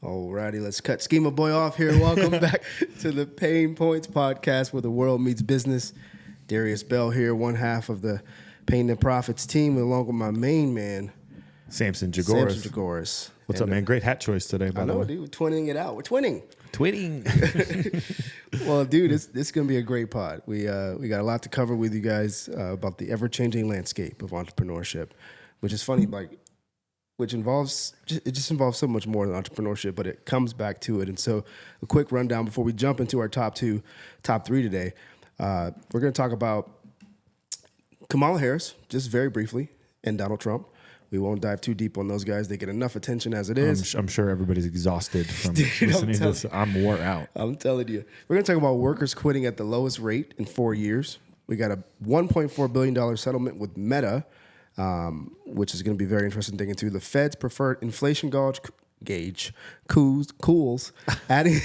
Alrighty, let's cut Schema Boy off here. Welcome back to the Pain Points podcast where the world meets business. Darius Bell here, one half of the Pain and Profits team, along with my main man, Samson Jagoras. Jagoras. What's up, man? Great hat choice today, by the way. Dude. We're twinning it out. We're twinning. Twitting. Well, dude, this is going to be a great pod. We got a lot to cover with you guys about the ever-changing landscape of entrepreneurship, which is funny, which involves so much more than entrepreneurship, but it comes back to it. And so a quick rundown before we jump into our top three today. We're going to talk about Kamala Harris, just very briefly, and Donald Trump. We won't dive too deep on those guys. They get enough attention as it is. I'm sure everybody's exhausted from listening to this. I'm wore out. I'm telling you. We're going to talk about workers quitting at the lowest rate in 4 years. We got a $1.4 billion settlement with Meta, which is going to be very interesting to dig into. The Fed's preferred inflation gauge cools, adding...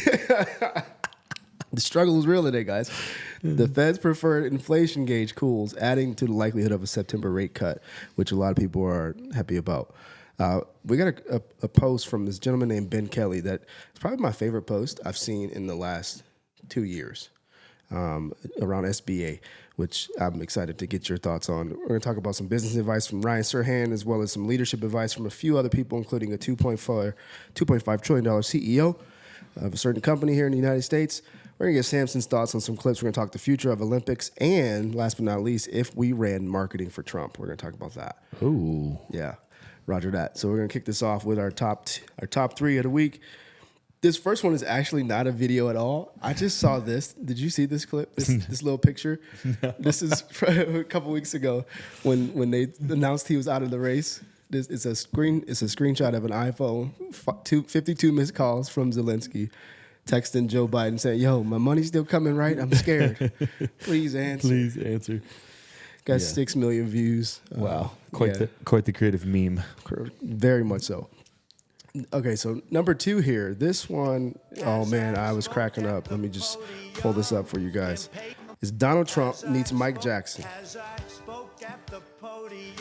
The struggle is real today, guys. The Fed's preferred inflation gauge cools, adding to the likelihood of a September rate cut, which a lot of people are happy about. We got a post from this gentleman named Ben Kelly that is probably my favorite post I've seen in the last 2 years around SBA, which I'm excited to get your thoughts on. We're going to talk about some business advice from Ryan Serhant, as well as some leadership advice from a few other people, including a $2.5 trillion CEO of a certain company here in the United States. We're going to get Samson's thoughts on some clips. We're going to talk the future of Olympics. And last but not least, if we ran marketing for Trump, we're going to talk about that. Ooh. Yeah, roger that. So we're going to kick this off with our top three of the week. This first one is actually not a video at all. I just saw this. Did you see this clip, this little picture? No. This is a couple weeks ago when they announced he was out of the race. It's a screenshot of an iPhone, 52 missed calls from Zelensky, texting Joe Biden saying, "Yo, my money's still coming, right? I'm scared. Please answer." Please answer. Got 6 million views. Wow, quite the creative meme. Very much so. Okay, so number 2 here. This one, oh man, I was cracking up. Let me just pull this up for you guys. It's Donald Trump meets Mike Jackson. As I spoke at the podium,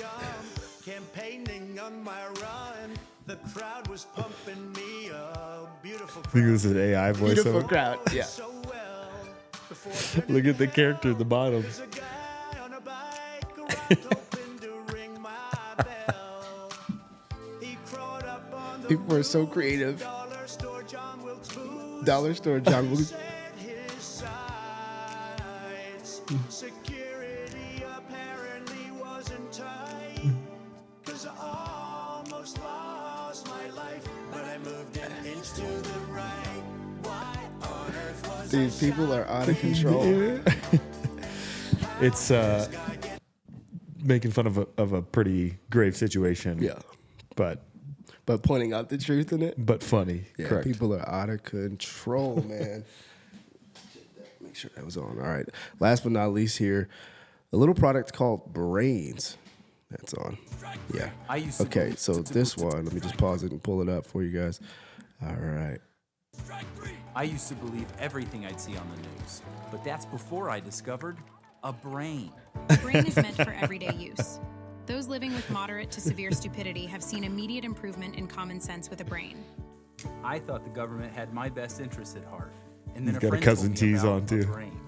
campaigning on my run, the crowd was pumping me up. Beautiful crowd. I think this is an AI voiceover. Beautiful crowd, yeah. So well, Look at the character at the bottom. there's a guy on a bike around hoping to ring my bell. He crawled up on the People are so creative. dollar store, John Wilkes Booth. Dollar store John Wilkes. Set his sights. Security apparently wasn't tight. 'Cause I almost lost my life, but I moved an inch to the right. Why on earth was These people are out of control. It's making fun of a pretty grave situation. Yeah. But Pointing out the truth in it. funny. Yeah, Correct. people are out of control, man. Make sure that was on. All right. Last but not least here, a little product called Brains. That's on. Yeah. Okay, so this one, let me just pause it and pull it up for you guys. All right. I used to believe everything I'd see on the news, but that's before I discovered a brain. A brain is meant for everyday use. Those living with moderate to severe stupidity have seen immediate improvement in common sense with a brain. I thought the government had my best interests at heart, and then He's a got a friend cousin told me tease about on, a too. brain.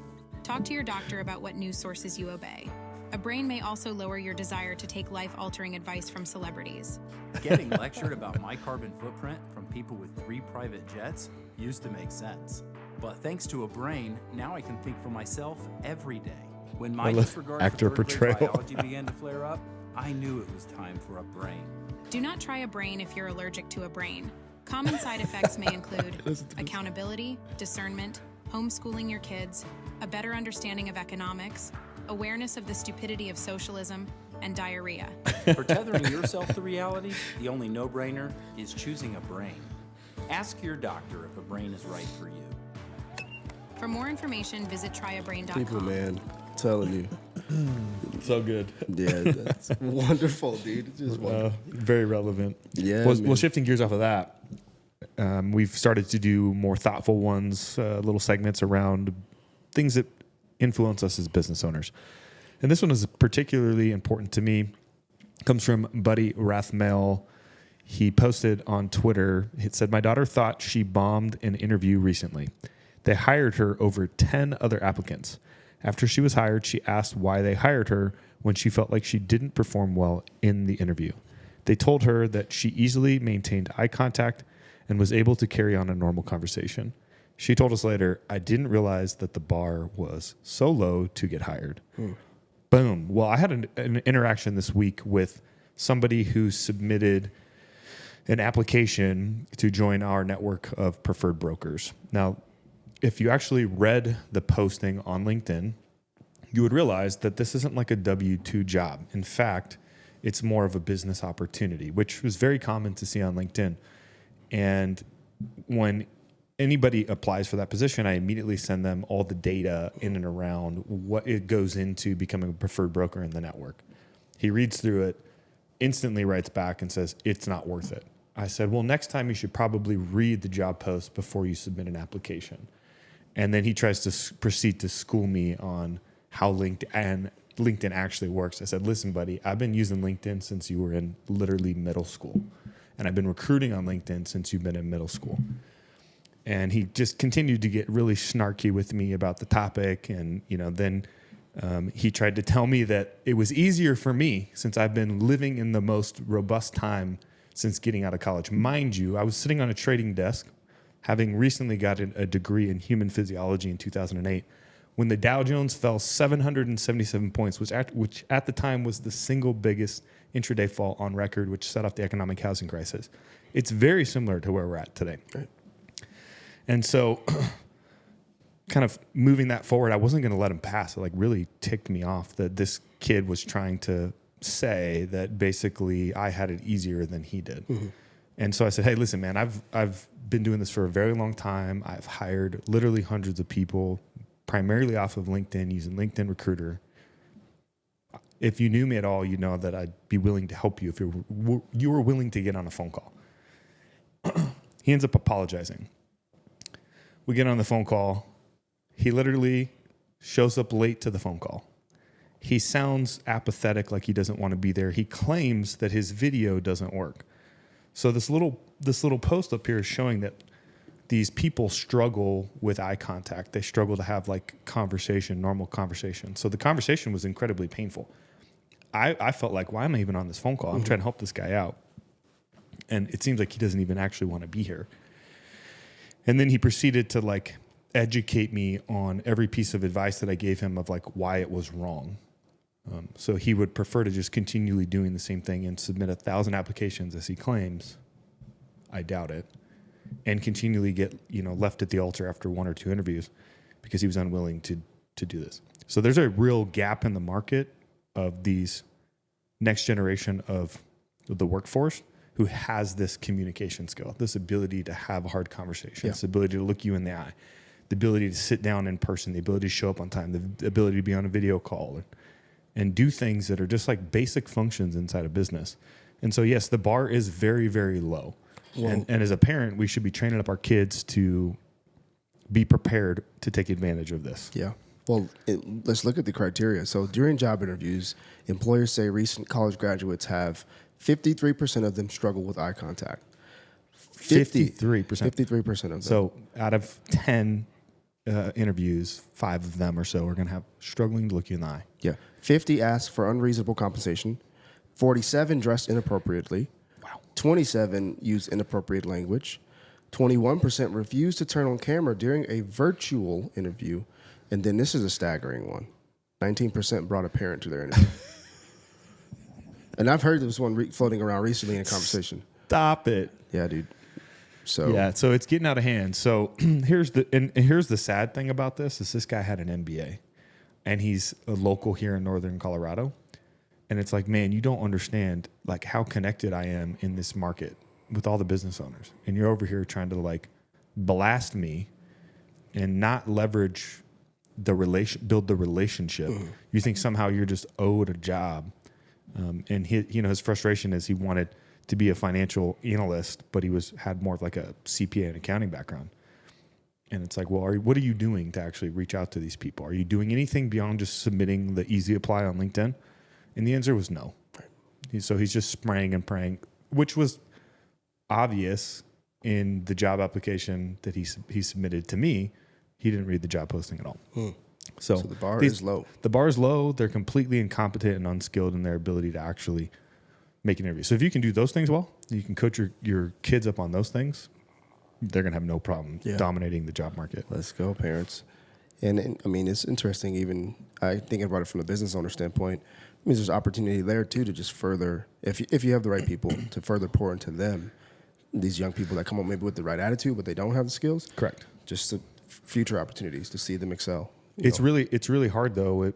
Talk to your doctor about what news sources you obey. A brain may also lower your desire to take life-altering advice from celebrities. Getting lectured about my carbon footprint from people with 3 private jets used to make sense. But thanks to a brain, now I can think for myself every day. When my disregard actor for third-grade portrayal. biology began to flare up, I knew it was time for a brain. Do not try a brain if you're allergic to a brain. Common side effects may include accountability, discernment, homeschooling your kids, a better understanding of economics, awareness of the stupidity of socialism, and diarrhea. For tethering yourself to reality, the only no-brainer is choosing a brain. Ask your doctor if a brain is right for you. For more information, visit tryabrain.com. People, man, I'm telling you. So good. Yeah, that's wonderful, dude. It's just wonderful. Very relevant. Yeah, Well, man. shifting gears off of that, we've started to do more thoughtful ones, little segments around things that influence us as business owners. And this one is particularly important to me. It comes from Buddy Rathmel. He posted on Twitter, it said, "My daughter thought she bombed an interview recently. They hired her over 10 other applicants. After she was hired, she asked why they hired her when she felt like she didn't perform well in the interview. They told her that she easily maintained eye contact and was able to carry on a normal conversation. She told us later, I didn't realize that the bar was so low to get hired." Boom. Well, I had an interaction this week with somebody who submitted an application to join our network of preferred brokers. Now, if you actually read the posting on LinkedIn, you would realize that this isn't like a W-2 job. In fact, it's more of a business opportunity, which was very common to see on LinkedIn. And when anybody applies for that position, I immediately send them all the data in and around what it goes into becoming a preferred broker in the network. He reads through it, instantly writes back and says, it's not worth it. I said, well, next time you should probably read the job post before you submit an application. And then he tries to proceed to school me on how LinkedIn actually works. I said, listen, buddy, I've been using LinkedIn since you were in literally middle school. And I've been recruiting on LinkedIn since you've been in middle school. And he just continued to get really snarky with me about the topic. And, then he tried to tell me that it was easier for me since I've been living in the most robust time since getting out of college. Mind you, I was sitting on a trading desk, having recently gotten a degree in human physiology in 2008, when the Dow Jones fell 777 points, which at the time was the single biggest intraday fall on record, which set off the economic housing crisis. It's very similar to where we're at today. Right. And so kind of moving that forward, I wasn't going to let him pass. It really ticked me off that this kid was trying to say that basically I had it easier than he did. Mm-hmm. And so I said, hey, listen, man, I've been doing this for a very long time. I've hired literally hundreds of people, primarily off of LinkedIn, using LinkedIn Recruiter. If you knew me at all, you know that I'd be willing to help you if you were willing to get on a phone call. He ends up apologizing. We get on the phone call. He literally shows up late to the phone call. He sounds apathetic, like he doesn't want to be there. He claims that his video doesn't work. So this little post up here is showing that these people struggle with eye contact. They struggle to have normal conversation. So the conversation was incredibly painful. I felt like, why am I even on this phone call? I'm trying to help this guy out. And it seems like he doesn't even actually want to be here. And then he proceeded to educate me on every piece of advice that I gave him of why it was wrong. So he would prefer to just continually doing the same thing and submit 1,000 applications as he claims. I doubt it. And continually get left at the altar after 1 or 2 interviews because he was unwilling to do this. So there's a real gap in the market of these next generation of the workforce who has this communication skill, this ability to have a hard conversation, this ability to look you in the eye, the ability to sit down in person, the ability to show up on time, the ability to be on a video call and do things that are just basic functions inside a business. And so, yes, the bar is very, very low. And as a parent, we should be training up our kids to be prepared to take advantage of this. Yeah. Well, let's look at the criteria. So during job interviews, employers say recent college graduates have 53% of them struggle with eye contact. 53%. 53% of them. So out of 10 interviews, 5 of them or so are going to have struggling to look you in the eye. Yeah. 50 ask for unreasonable compensation. 47 dress inappropriately. Wow. 27 use inappropriate language. 21% refuse to turn on camera during a virtual interview. And then this is a staggering one. 19% brought a parent to their interview. And I've heard this one floating around recently in a conversation. Stop it. Yeah, dude. So it's getting out of hand. So here's the sad thing about this guy had an MBA, and he's a local here in northern Colorado. And it's man, you don't understand how connected I am in this market with all the business owners. And you're over here trying to blast me and not leverage build the relationship. Mm. You think somehow you're just owed a job. And his frustration is he wanted to be a financial analyst, but he had more of a CPA and accounting background. And it's well, what are you doing to actually reach out to these people? Are you doing anything beyond just submitting the easy apply on LinkedIn? And the answer was no. Right. So he's just spraying and praying, which was obvious in the job application that he submitted to me. He didn't read the job posting at all. So the bar is low. The bar is low. They're completely incompetent and unskilled in their ability to actually make an interview. So if you can do those things well, you can coach your kids up on those things, they're going to have no problem dominating the job market. Let's go, parents. And I mean, it's interesting, even I thinking about it from a business owner standpoint, it means there's opportunity there too to just further, if you have the right people, to further pour into them, these young people that come up maybe with the right attitude, but they don't have the skills. Correct. Just to, future opportunities to see them excel. It's really hard though. It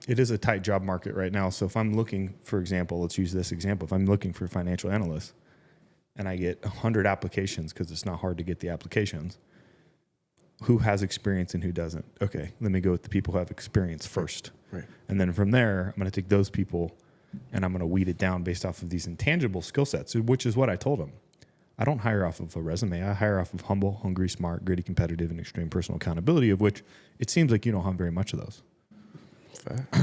is a tight job market right now. So if I'm looking, for example, let's use this example. If I'm looking for financial analysts and I get 100 applications, because it's not hard to get the applications, who has experience and who doesn't? Okay, let me go with the people who have experience first. Right. And then from there, I'm going to take those people and I'm going to weed it down based off of these intangible skill sets, which is what I told them. I don't hire off of a resume. I hire off of humble, hungry, smart, gritty, competitive, and extreme personal accountability, of which it seems like you don't have very much of those.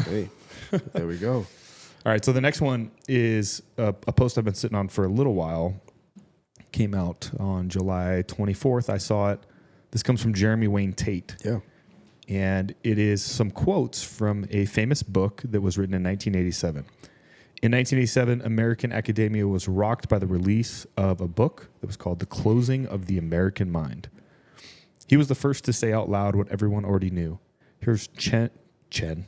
Hey, there we go. All right, so the next one is a post I've been sitting on for a little while. Came out on July 24th. I saw it. This comes from Jeremy Wayne Tate. Yeah. And it is some quotes from a famous book that was written in 1987. In 1987, American academia was rocked by the release of a book that was called The Closing of the American Mind. He was the first to say out loud what everyone already knew. Here's 10 chilling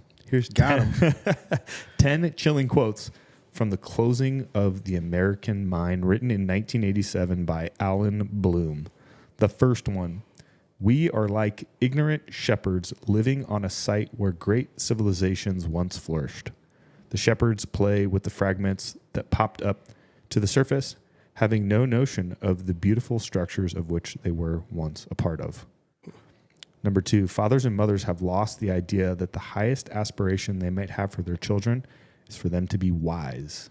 quotes from The Closing of the American Mind, written in 1987 by Alan Bloom. The first one: we are like ignorant shepherds living on a site where great civilizations once flourished. The shepherds play with the fragments that popped up to the surface, having no notion of the beautiful structures of which they were once a part of. Number 2, fathers and mothers have lost the idea that the highest aspiration they might have for their children is for them to be wise,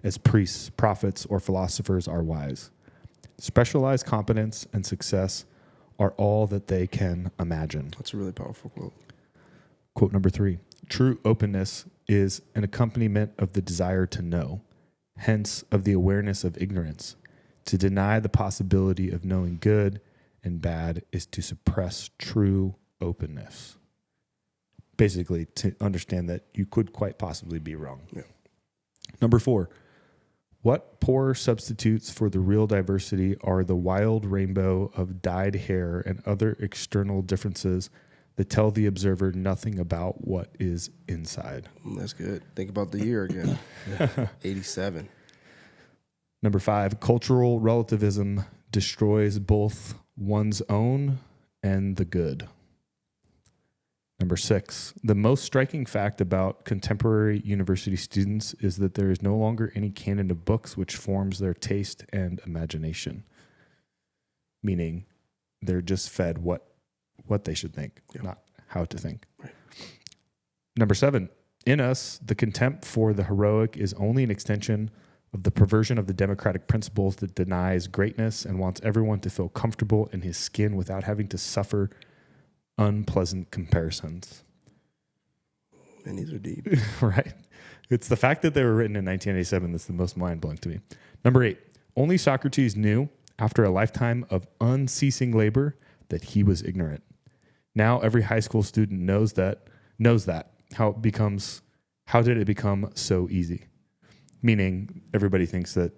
as priests, prophets, or philosophers are wise. Specialized competence and success are all that they can imagine. That's a really powerful quote. Quote number 3, true openness is an accompaniment of the desire to know, hence of the awareness of ignorance. To deny the possibility of knowing good and bad is to suppress true openness. Basically, to understand that you could quite possibly be wrong. Yeah. Number 4, what poor substitutes for the real diversity are the wild rainbow of dyed hair and other external differences that tell the observer nothing about what is inside. That's good. Think about the year again. 87. Number 5, cultural relativism destroys both one's own and the good. Number 6, the most striking fact about contemporary university students is that there is no longer any canon of books which forms their taste and imagination. Meaning they're just fed what they should think, not how to think. Right. Number 7, in us, the contempt for the heroic is only an extension of the perversion of the democratic principles that denies greatness and wants everyone to feel comfortable in his skin without having to suffer unpleasant comparisons. And these are deep. Right? It's the fact that they were written in 1987 that's the most mind-blowing to me. Number 8, only Socrates knew, after a lifetime of unceasing labor, that he was ignorant. Now every high school student knows that. How did it become so easy? Meaning everybody thinks that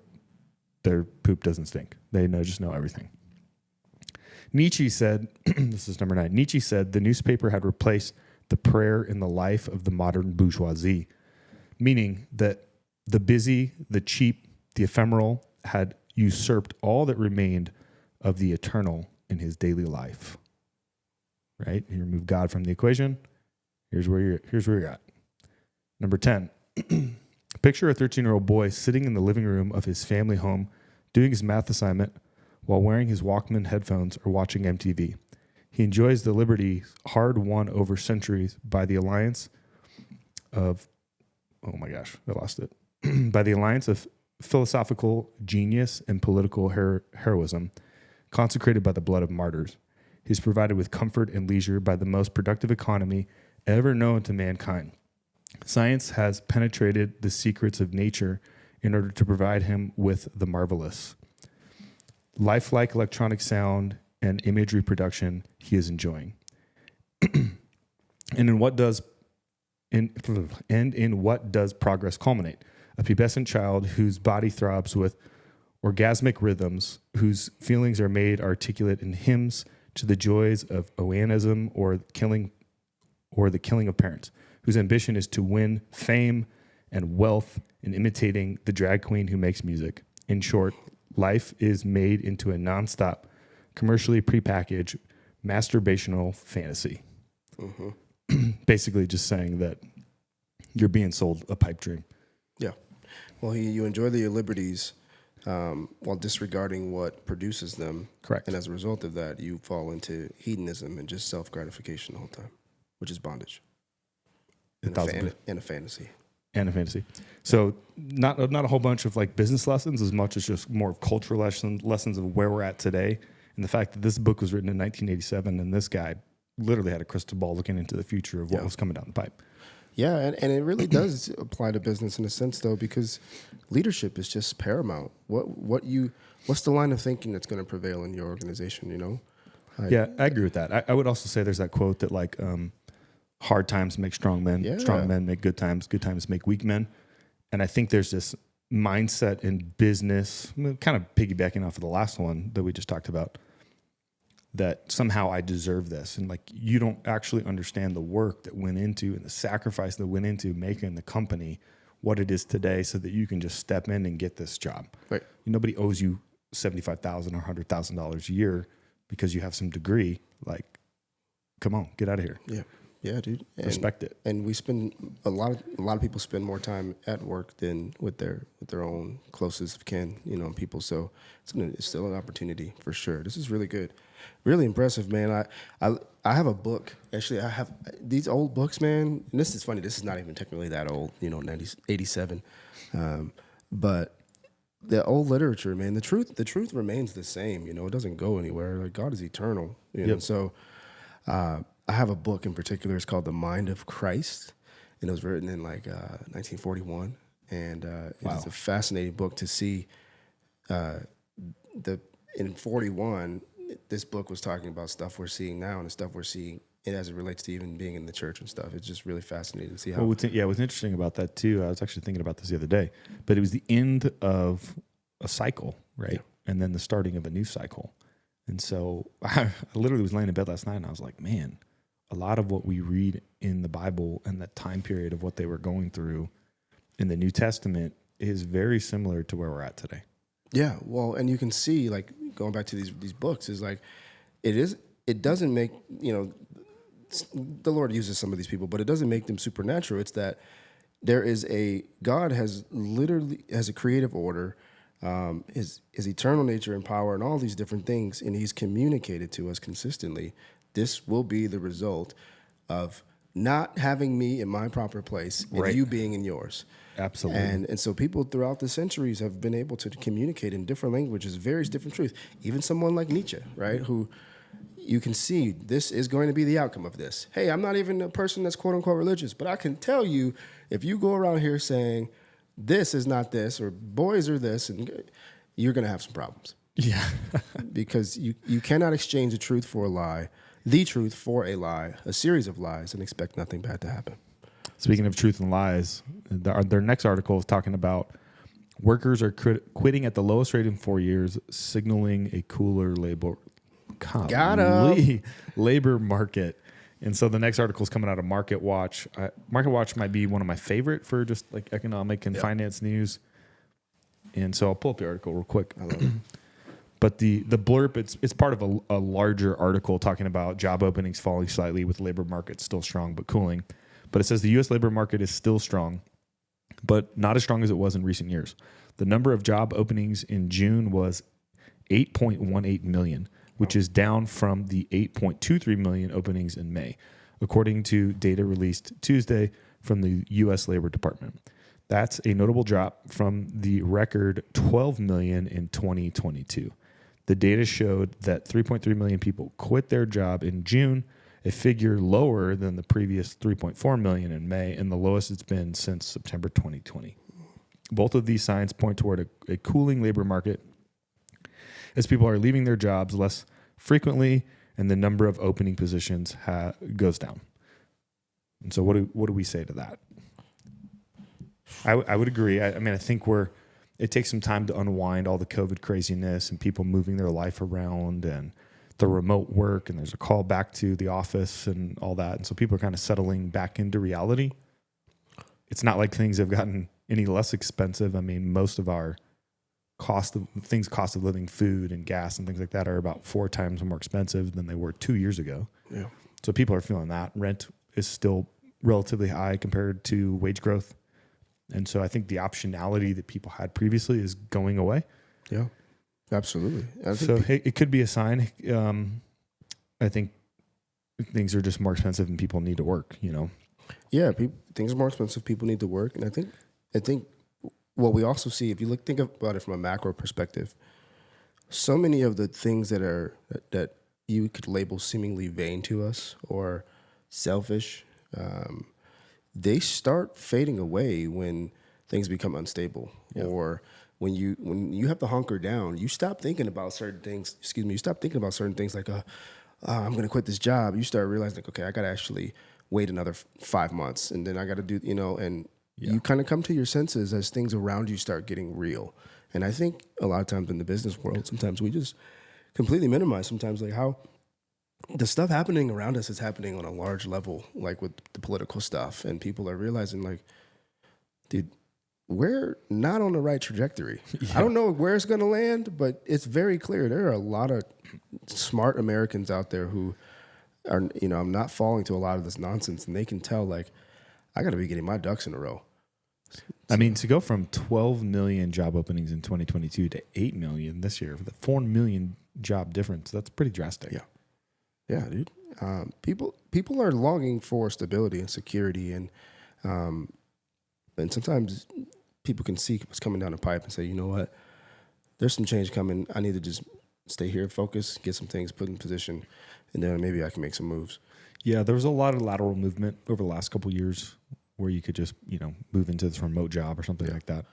their poop doesn't stink. They just know everything. Nietzsche said, this is number 9, Nietzsche said the newspaper had replaced the prayer in the life of the modern bourgeoisie, meaning that the busy, the cheap, the ephemeral had usurped all that remained of the eternal in his daily life. Right? You remove God from the equation. Here's where you're at. Number 10. Picture a 13-year-old boy sitting in the living room of his family home doing his math assignment while wearing his Walkman headphones or watching MTV. He enjoys the liberty hard-won over centuries by the alliance of, by the alliance of philosophical genius and political heroism, consecrated by the blood of martyrs. He's provided with comfort and leisure by the most productive economy ever known to mankind. Science has penetrated the secrets of nature in order to provide him with the marvelous. lifelike electronic sound and image reproduction he is enjoying. And in what does progress culminate? A pubescent child whose body throbs with orgasmic rhythms, whose feelings are made articulate in hymns to the joys of onanism or the killing of parents, whose ambition is to win fame and wealth in imitating the drag queen who makes music. In short, life is made into a nonstop, commercially prepackaged, masturbational fantasy. Basically just saying that you're being sold a pipe dream. Yeah. Well, you enjoy your liberties while disregarding what produces them. Correct. And as a result of that, you fall into hedonism and just self-gratification the whole time, which is bondage. And a fantasy. And a fantasy. So not a whole bunch of like business lessons as much as just more of cultural lessons of where we're at today. And the fact that this book was written in 1987 and this guy literally had a crystal ball looking into the future of what was coming down the pipe. Yeah, and it really does apply to business in a sense, though, because leadership is just paramount. What's the line of thinking that's going to prevail in your organization? You know? Yeah, I agree with that. I would also say there's that quote that like hard times make strong men, strong men make good times make weak men, and I think there's this mindset in business, kind of piggybacking off of the last one that we just talked about, that somehow I deserve this. And like, you don't actually understand the work that went into and the sacrifice that went into making the company what it is today so that you can just step in and get this job. Right. Nobody owes you $75,000 or $100,000 a year because you have some degree. Like, come on, get out of here. Yeah. Yeah, dude. Respect it. And we spend a lot of people spend more time at work than with their own closest of kin, people. So it's still an opportunity for sure. This is really good. Really impressive, man. I have a book. Actually, I have these old books, man. And this is funny. This is not even technically that old, 87. But the old literature, man, the truth remains the same. It doesn't go anywhere. Like, God is eternal. Yep. So I have a book in particular. It's called The Mind of Christ, and it was written in 1941. And it's a fascinating book to see. In 41, this book was talking about stuff we're seeing now and the stuff we're seeing as it relates to even being in the church and stuff. It's just really fascinating to see how. What's interesting about that too, I was actually thinking about this the other day, but it was the end of a cycle, right? Yeah. And then the starting of a new cycle. And so I literally was laying in bed last night and I was like, man, a lot of what we read in the Bible and that time period of what they were going through in the New Testament is very similar to where we're at today. Yeah, well, and you can see, like, going back to these books, is like, it doesn't make, the Lord uses some of these people, but it doesn't make them supernatural. It's that God has a creative order, his eternal nature and power and all these different things, and he's communicated to us consistently. This will be the result of not having me in my proper place and you being in yours. Absolutely. And so people throughout the centuries have been able to communicate in different languages, various different truths. Even someone like Nietzsche, right, who you can see this is going to be the outcome of this. Hey, I'm not even a person that's quote unquote religious, but I can tell you if you go around here saying this is not this or boys are this, and you're going to have some problems. Yeah. Because you cannot exchange the truth for a lie, the truth for a lie, a series of lies, and expect nothing bad to happen. Speaking of truth and lies, their next article is talking about workers are quitting at the lowest rate in 4 years, signaling a cooler labor market. And so the next article is coming out of Market Watch. Market Watch might be one of my favorite for just like economic and finance news. And so I'll pull up the article real quick. I love it. But the blurb, it's part of a larger article talking about job openings falling slightly with labor market still strong but cooling. But it says the U.S. labor market is still strong, but not as strong as it was in recent years. The number of job openings in June was 8.18 million, which is down from the 8.23 million openings in May, according to data released Tuesday from the U.S. Labor Department. That's a notable drop from the record 12 million in 2022. The data showed that 3.3 million people quit their job in June, a figure lower than the previous 3.4 million in May and the lowest it's been since September 2020. Both of these signs point toward a cooling labor market as people are leaving their jobs less frequently, and the number of opening positions goes down. And so, what do we say to that? I would agree. I mean, I think it takes some time to unwind all the COVID craziness and people moving their life around and the remote work, and there's a call back to the office and all that. And so people are kind of settling back into reality. It's not like things have gotten any less expensive. I mean, most of our cost of living, food and gas and things like that, are about 4 times more expensive than they were 2 years ago. Yeah. So people are feeling that. Rent is still relatively high compared to wage growth. And so I think the optionality that people had previously is going away. Yeah, absolutely. It could be a sign. I think things are just more expensive and people need to work, Yeah, things are more expensive. People need to work. And I think what we also see, if you think about it from a macro perspective, so many of the things that you could label seemingly vain to us or selfish, they start fading away when things become unstable, or when you have to hunker down. You stop thinking about certain things. You stop thinking about certain things like, I'm going to quit this job. You start realizing, like, okay, I got to actually wait another 5 months, and then I got to do, and you kind of come to your senses as things around you start getting real. And I think a lot of times in the business world, sometimes we just completely minimize sometimes like how the stuff happening around us is happening on a large level, like with the political stuff, and people are realizing, like, dude, we're not on the right trajectory. I don't know where it's going to land, but it's very clear there are a lot of smart Americans out there who are, I'm not falling to a lot of this nonsense, and they can tell, like, I got to be getting my ducks in a row. I mean, to go from 12 million job openings in 2022 to 8 million this year, the 4 million job difference, that's pretty drastic. Yeah. Yeah, dude. People are longing for stability and security, and sometimes people can see what's coming down the pipe and say, you know what, there's some change coming. I need to just stay here, focus, get some things put in position, and then maybe I can make some moves. Yeah, there was a lot of lateral movement over the last couple of years where you could just, move into this remote job or something like that.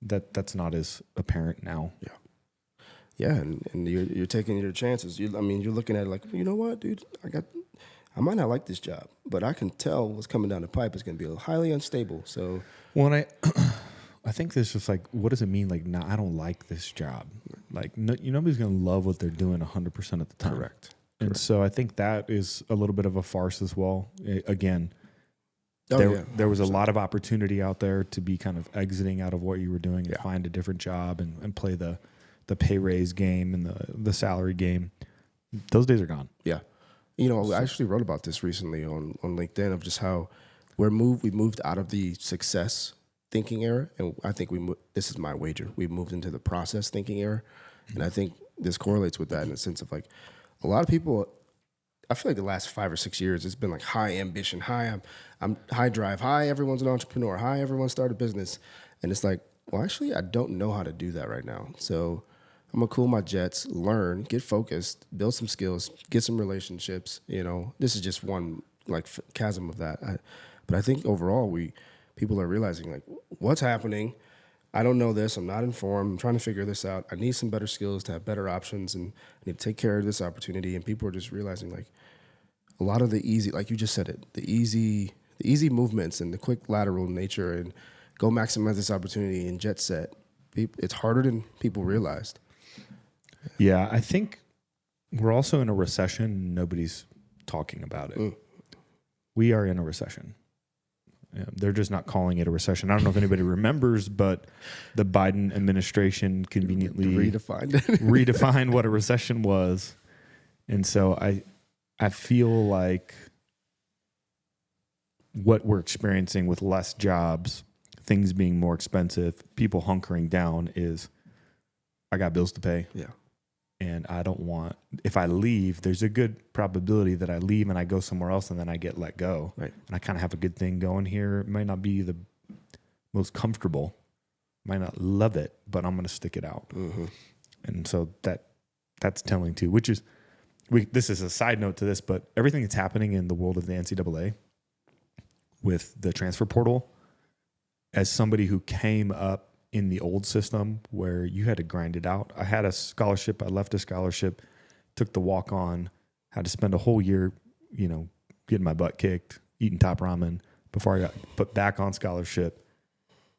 That's not as apparent now. Yeah. Yeah, and you're taking your chances. You're looking at it like, you know what, dude, I might not like this job, but I can tell what's coming down the pipe is going to be highly unstable. So, well, and I think there's just like, what does it mean? Like, no, I don't like this job. Like, nobody's going to love what they're doing 100% of the time. Correct. And so I think that is a little bit of a farce as well. Again, there was a lot of opportunity out there to be kind of exiting out of what you were doing and find a different job and play the pay raise game and the salary game. Those days are gone. Yeah. I actually wrote about this recently on LinkedIn of just how we moved out of the success thinking era. And I think this is my wager. We moved into the process thinking era. And I think this correlates with that in the sense of, like, a lot of people, I feel like the last 5 or 6 years, it's been like high ambition, I'm high drive, high everyone's an entrepreneur, high everyone start a business. And it's like, well, actually, I don't know how to do that right now. So I'm going to cool my jets, learn, get focused, build some skills, get some relationships. This is just one like chasm of that. But I think overall, people are realizing, like, what's happening? I don't know this. I'm not informed. I'm trying to figure this out. I need some better skills to have better options, and I need to take care of this opportunity. And people are just realizing, like, a lot of the easy, like you just said it, the easy movements and the quick lateral nature, and go maximize this opportunity and jet set. It's harder than people realized. Yeah, I think we're also in a recession. Nobody's talking about it. We are in a recession. They're just not calling it a recession. I don't know if anybody remembers, but the Biden administration conveniently redefined what a recession was. And so I feel like what we're experiencing with less jobs, things being more expensive, people hunkering down is, I got bills to pay. Yeah. And I don't want, if I leave, there's a good probability that I leave and I go somewhere else and then I get let go. Right. And I kind of have a good thing going here. It might not be the most comfortable, might not love it, but I'm going to stick it out. Mm-hmm. And so that's telling too, which is, this is a side note to this, but everything that's happening in the world of the NCAA with the transfer portal, as somebody who came up in the old system where you had to grind it out. I had a scholarship. I left a scholarship, took the walk on, had to spend a whole year, getting my butt kicked, eating top ramen before I got put back on scholarship.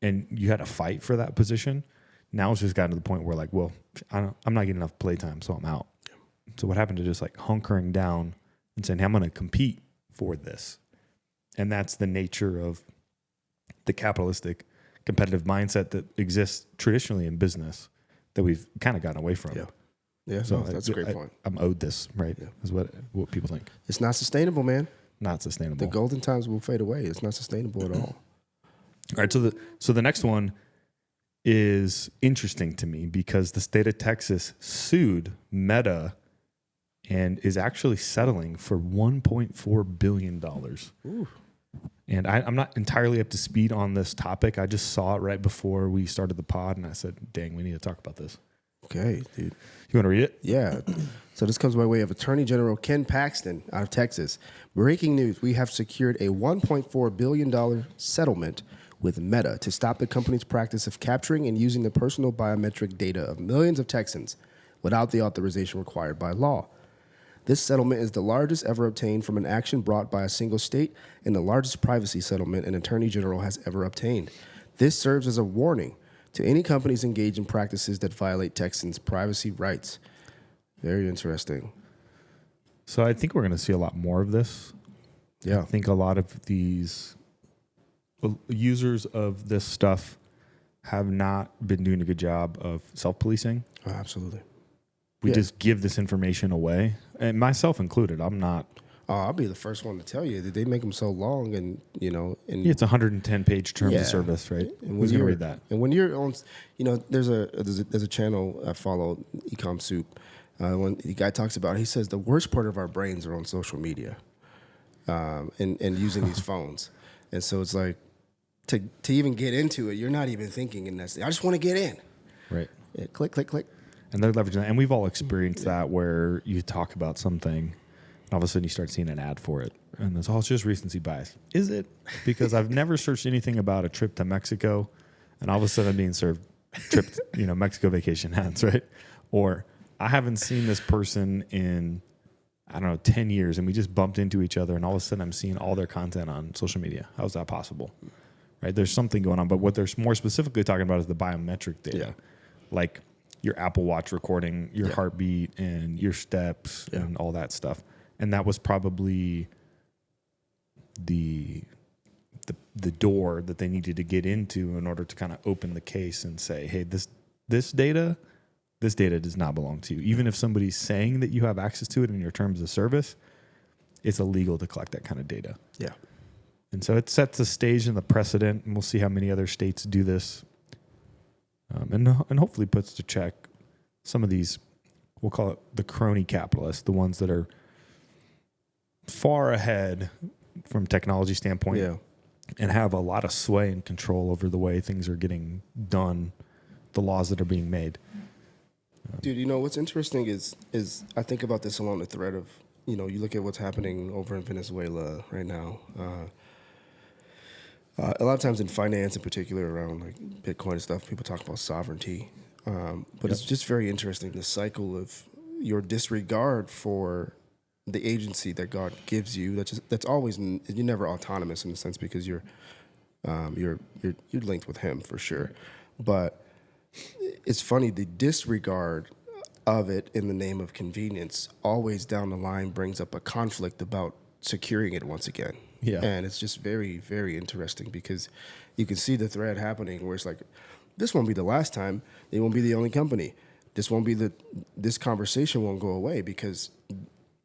And you had to fight for that position. Now it's just gotten to the point where like, well, I'm not getting enough playtime, so I'm out. So what happened to just like hunkering down and saying, hey, I'm going to compete for this. And that's the nature of the capitalistic competitive mindset that exists traditionally in business that we've kind of gotten away from. Yeah, so that's a great point. I'm owed this, right? Yeah. Is what people think. It's not sustainable, man. Not sustainable. The golden times will fade away. It's not sustainable at all. All right, so the next one is interesting to me because the state of Texas sued Meta and is actually settling for $1.4 billion. Ooh. And I'm not entirely up to speed on this topic. I just saw it right before we started the pod, and I said, dang, we need to talk about this. Okay, dude. You want to read it? Yeah. So this comes by way of Attorney General Ken Paxton out of Texas. Breaking news, we have secured a $1.4 billion settlement with Meta to stop the company's practice of capturing and using the personal biometric data of millions of Texans without the authorization required by law. This settlement is the largest ever obtained from an action brought by a single state and the largest privacy settlement an attorney general has ever obtained. This serves as a warning to any companies engaged in practices that violate Texans' privacy rights. Very interesting. So I think we're going to see a lot more of this. Yeah. I think a lot of these users of this stuff have not been doing a good job of self-policing. Oh, absolutely. We just give this information away, and myself included. I'm not. Oh, I'll be the first one to tell you that they make them so long, and It's a 110-page terms of service, right? And Who's going to read that? And when you're on, there's a channel I follow, Ecom Soup. When the guy talks about it, he says the worst part of our brains are on social media, and using these phones, and so it's like to even get into it, you're not even thinking in that state. I just want to get in. Right. Yeah, click, click, click. And they're leveraging that. And we've all experienced that where you talk about something and all of a sudden you start seeing an ad for it. And it's just recency bias. Is it? Because I've never searched anything about a trip to Mexico and all of a sudden I'm being served Mexico vacation ads, right? Or I haven't seen this person in, 10 years and we just bumped into each other and all of a sudden I'm seeing all their content on social media. How is that possible? Right? There's something going on. But what they're more specifically talking about is the biometric data. Yeah. Like your Apple Watch recording your heartbeat and your steps and all that stuff. And that was probably the door that they needed to get into in order to kind of open the case and say, hey, this data does not belong to you. Even if somebody's saying that you have access to it in your terms of service, it's illegal to collect that kind of data. Yeah. And so it sets the stage and the precedent, and we'll see how many other states do this. And hopefully puts to check some of these, we'll call it the crony capitalists, the ones that are far ahead from technology standpoint and have a lot of sway and control over the way things are getting done, the laws that are being made. Dude, what's interesting is I think about this along the thread of, you look at what's happening over in Venezuela right now. A lot of times in finance in particular around like Bitcoin and stuff, people talk about sovereignty. But it's just very interesting, the cycle of your disregard for the agency that God gives you. That's always, you're never autonomous in a sense because you're linked with Him for sure. But it's funny, the disregard of it in the name of convenience always down the line brings up a conflict about securing it once again. Yeah. And it's just very, very interesting because you can see the thread happening where it's like, this won't be the last time. They won't be the only company. This conversation won't go away because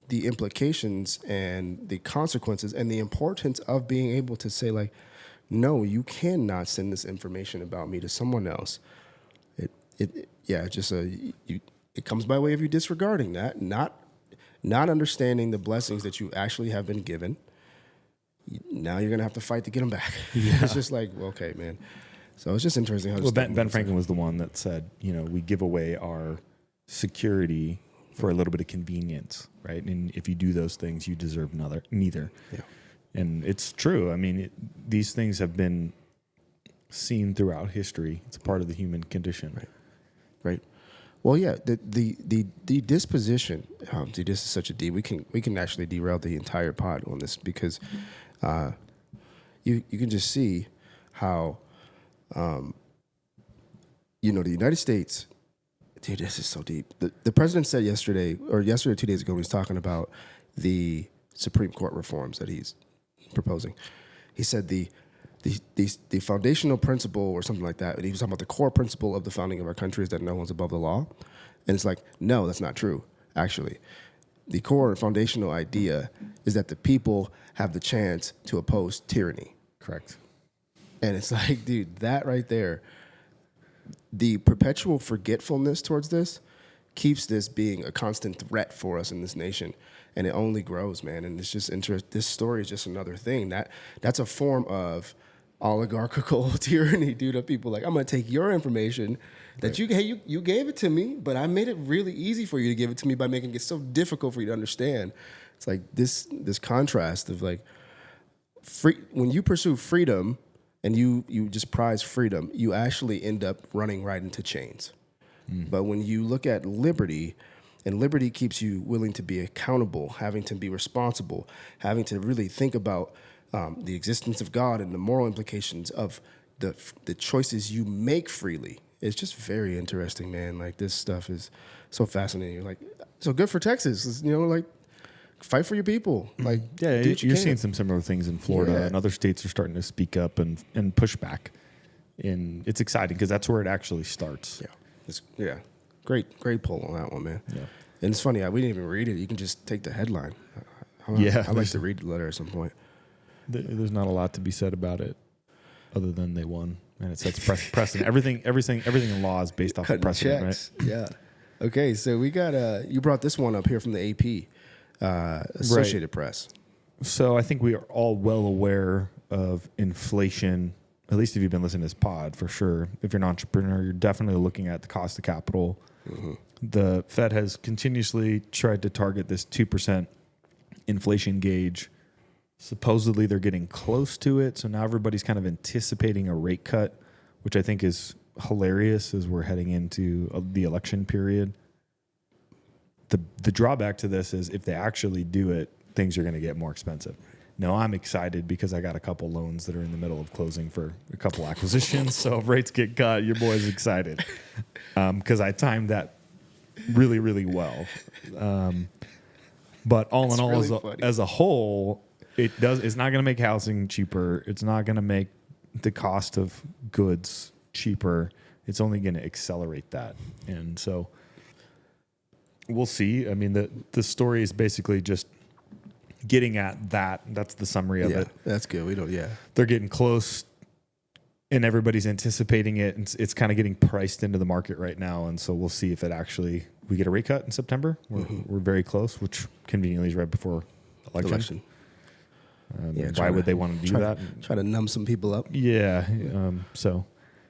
the implications and the consequences and the importance of being able to say like, no, you cannot send this information about me to someone else. It comes by way of you disregarding that, not understanding the blessings that you actually have been given. Now you're gonna have to fight to get them back. Yeah. It's just like, well, okay, man. So it's just interesting how. Well, Ben Franklin was the one that said, we give away our security for a little bit of convenience, right? And if you do those things, you deserve neither. Yeah. And it's true. I mean, these things have been seen throughout history. It's a part of the human condition. Right. Well, yeah, the disposition. Dude, this is such a deep. We can actually derail the entire pod on this because you can just see how the United States. Dude, this is so deep. The president said yesterday or 2 days ago when he was talking about the Supreme Court reforms that he's proposing. He said the foundational principle or something like that. And he was talking about the core principle of the founding of our country is that no one's above the law. And it's like, no, that's not true, actually. The core foundational idea is that the people have the chance to oppose tyranny. Correct. And it's like, dude, that right there, the perpetual forgetfulness towards this keeps this being a constant threat for us in this nation. And it only grows, man. And it's just this story is just another thing. That's a form of oligarchical tyranny, dude, of people like, I'm going to take your information that you gave it to me, but I made it really easy for you to give it to me by making it so difficult for you to understand. It's like this contrast of like, when you pursue freedom and you just prize freedom, you actually end up running right into chains. But when you look at liberty, and liberty keeps you willing to be accountable, having to be responsible, having to really think about the existence of God and the moral implications of the choices you make freely. It's just very interesting, man. Like, this stuff is so fascinating. You're like, so good for Texas. Like, fight for your people. Like, yeah, do what you're can. Seeing some similar things in Florida, and other states are starting to speak up and push back. And it's exciting because that's where it actually starts. Yeah. Great poll on that one, man. Yeah. And it's funny, we didn't even read it. You can just take the headline. Yeah. I'd like to read the letter at some point. There's not a lot to be said about it other than they won. And it sets precedent. Everything in law is based off of precedent, checks. right? Yeah. Okay, so we got you brought this one up here from the AP, Associated Press. So I think we are all well aware of inflation, at least if you've been listening to this pod, for sure. If you're an entrepreneur, you're definitely looking at the cost of capital. Mm-hmm. The Fed has continuously tried to target this 2% inflation gauge. Supposedly they're getting close to it, so now everybody's kind of anticipating a rate cut, which I think is hilarious as we're heading into the election period. The drawback to this is if they actually do it, things are going to get more expensive. Now, I'm excited because I got a couple loans that are in the middle of closing for a couple acquisitions, so if rates get cut, your boy's excited because I timed that really, really well. But all in all, really as a whole, it's not going to make housing cheaper. It's not going to make the cost of goods cheaper. It's only going to accelerate that. And so we'll see. I mean, the story is basically just getting at that. That's the summary of it. That's good. They're getting close and everybody's anticipating it. And it's kind of getting priced into the market right now. And so we'll see if we get a rate cut in September. We're very close, which conveniently is right before election. Why would they want to do that? Try to numb some people up. Yeah. So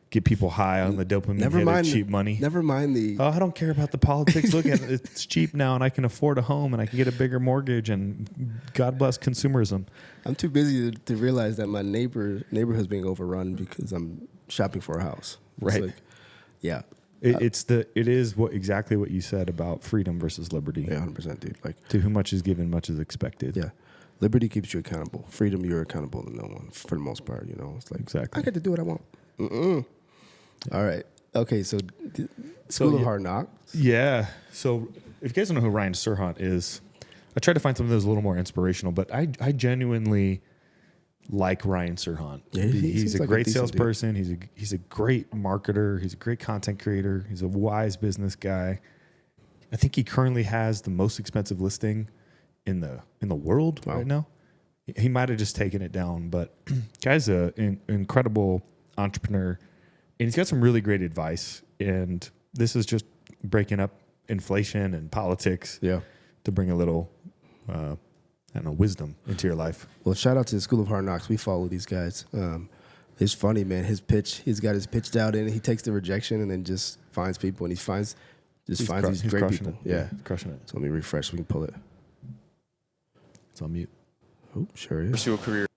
get people high on the dopamine. Never mind cheap money. Never mind the. Oh, I don't care about the politics. Look at it. It's cheap now, and I can afford a home, and I can get a bigger mortgage. And God bless consumerism. I'm too busy to realize that my neighborhood's being overrun because I'm shopping for a house. Right. Like, yeah. It is exactly what you said about freedom versus liberty. Yeah, 100%, dude. Like, to whom much is given, much is expected. Yeah. Liberty keeps you accountable. Freedom, you're accountable to no one for the most part. It's like, exactly. I get to do what I want. All right. Okay, so School of Hard Knocks. Yeah. So if you guys don't know who Ryan Serhant is, I tried to find something that was a little more inspirational, but I genuinely like Ryan Serhant. Yeah, he's a great salesperson. He's a great marketer. He's a great content creator. He's a wise business guy. I think he currently has the most expensive listing in the world right now. He might have just taken it down, but guy's an incredible entrepreneur, and he's got some really great advice. And this is just breaking up inflation and politics to bring a little, wisdom into your life. Well, shout out to the School of Hard Knocks. We follow these guys. It's funny, man. He's got his pitch dialed in. He takes the rejection and then just finds people, and he finds these great people. Yeah, he's crushing it. So let me refresh so we can pull it. It's on mute. Oh, sure is. Pursue a career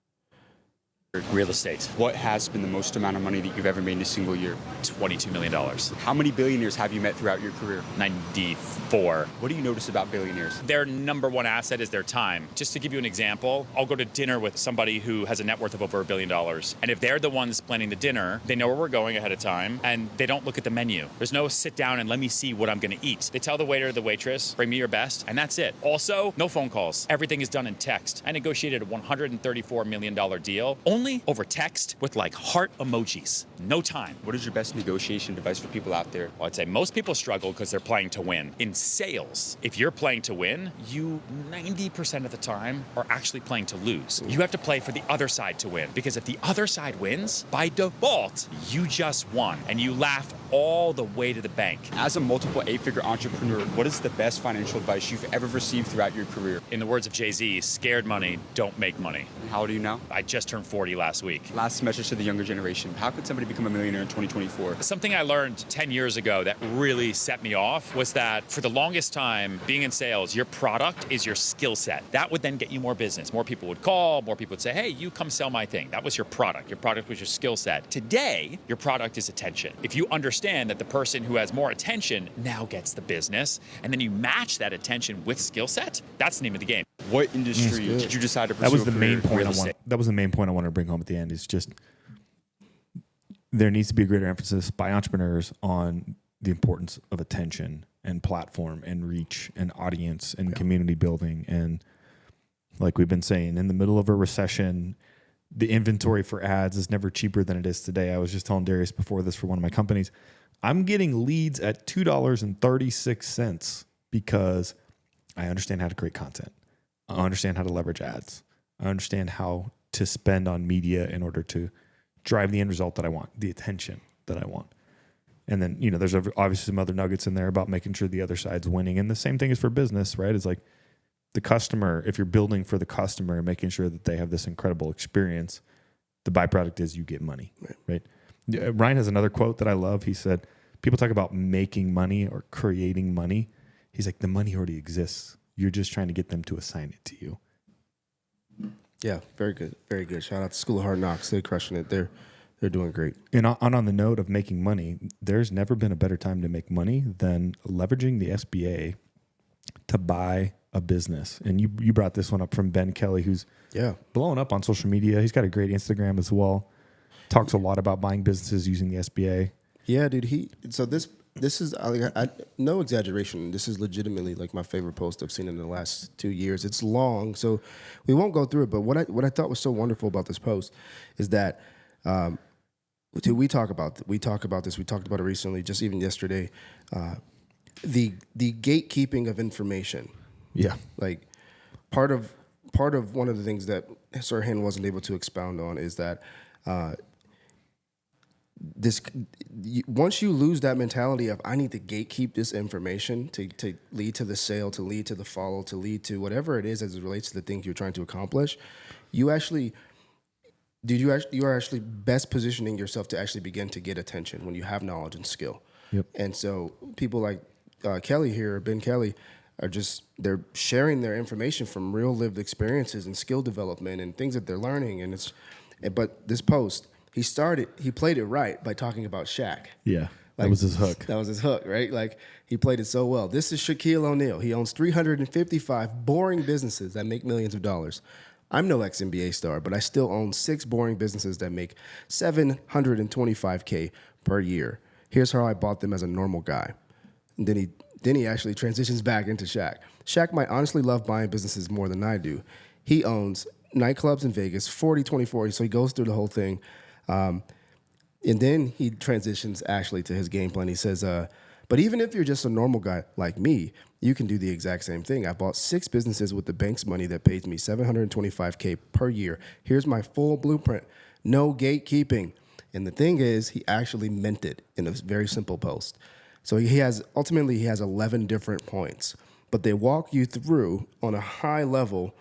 Real estate. What has been the most amount of money that you've ever made in a single year? $22 million. How many billionaires have you met throughout your career? 94. What do you notice about billionaires? Their number one asset is their time. Just to give you an example, I'll go to dinner with somebody who has a net worth of over $1 billion. And if they're the ones planning the dinner, they know where we're going ahead of time and they don't look at the menu. There's no sit down and let me see what I'm going to eat. They tell the waiter or the waitress, bring me your best, and that's it. Also, no phone calls. Everything is done in text. I negotiated a $134 million deal only over text with like heart emojis. No time. What is your best negotiation advice for people out there? Well, I'd say most people struggle because they're playing to win. In sales, if you're playing to win, you 90% of the time are actually playing to lose. You have to play for the other side to win, because if the other side wins, by default, you just won and you laugh all the way to the bank. As a multiple eight-figure entrepreneur, what is the best financial advice you've ever received throughout your career? In the words of Jay-Z, scared money don't make money. How old are you now? I just turned 40 last week. Last message to the younger generation. How could somebody become a millionaire in 2024? Something I learned 10 years ago that really set me off was that for the longest time, being in sales, your product is your skill set. That would then get you more business. More people would call, more people would say, hey, you come sell my thing. That was your product. Your product was your skill set. Today, your product is attention. If you understand that the person who has more attention now gets the business, and then you match that attention with skill set, that's the name of the game. What industry did you decide to pursue? That was the a main career in point real estate? that was the main point I wanted to bring home at the end. Is just there needs to be a greater emphasis by entrepreneurs on the importance of attention and platform and reach and audience and community building. And like we've been saying, in the middle of a recession, the inventory for ads is never cheaper than it is today. I was just telling Darius before this for one of my companies, I'm getting leads at $2.36 because I understand how to create content. I understand how to leverage ads. I understand how to spend on media in order to drive the end result that I want, the attention that I want. And then, there's obviously some other nuggets in there about making sure the other side's winning. And the same thing is for business, right? It's like the customer, if you're building for the customer and making sure that they have this incredible experience, the byproduct is you get money, right? Ryan has another quote that I love. He said, people talk about making money or creating money. He's like, the money already exists. You're just trying to get them to assign it to you. Yeah, very good. Very good. Shout out to School of Hard Knocks. They're crushing it. They're doing great. And on the note of making money, there's never been a better time to make money than leveraging the SBA to buy a business. And you brought this one up from Ben Kelly, who's blowing up on social media. He's got a great Instagram as well. Talks a lot about buying businesses using the SBA. Yeah, dude. This is no exaggeration. This is legitimately like my favorite post I've seen in the last 2 years. It's long, so we won't go through it. But what I thought was so wonderful about this post is that we talk about this. We talked about it recently, just even yesterday. The gatekeeping of information. Yeah, like part of one of the things that Serhant wasn't able to expound on is that. Once you lose that mentality of I need to gatekeep this information to lead to the sale, to lead to the follow, to lead to whatever it is as it relates to the things you're trying to accomplish, you are actually best positioning yourself to actually begin to get attention when you have knowledge and skill. Yep. And so people like Kelly here, Ben Kelly, they're sharing their information from real lived experiences and skill development and things that they're learning. But this post. He played it right by talking about Shaq. Yeah, that was his hook. That was his hook, right? Like, he played it so well. This is Shaquille O'Neal. He owns 355 boring businesses that make millions of dollars. I'm no ex-NBA star, but I still own 6 boring businesses that make $725K per year. Here's how I bought them as a normal guy. And then he actually transitions back into Shaq. Shaq might honestly love buying businesses more than I do. He owns nightclubs in Vegas, 40-24, so he goes through the whole thing. And then he transitions actually to his game plan. He says, but even if you're just a normal guy like me, you can do the exact same thing. I bought 6 businesses with the bank's money that pays me $725K per year. Here's my full blueprint. No gatekeeping. And the thing is, he actually meant it in a very simple post. So he has 11 different points, but they walk you through on a high level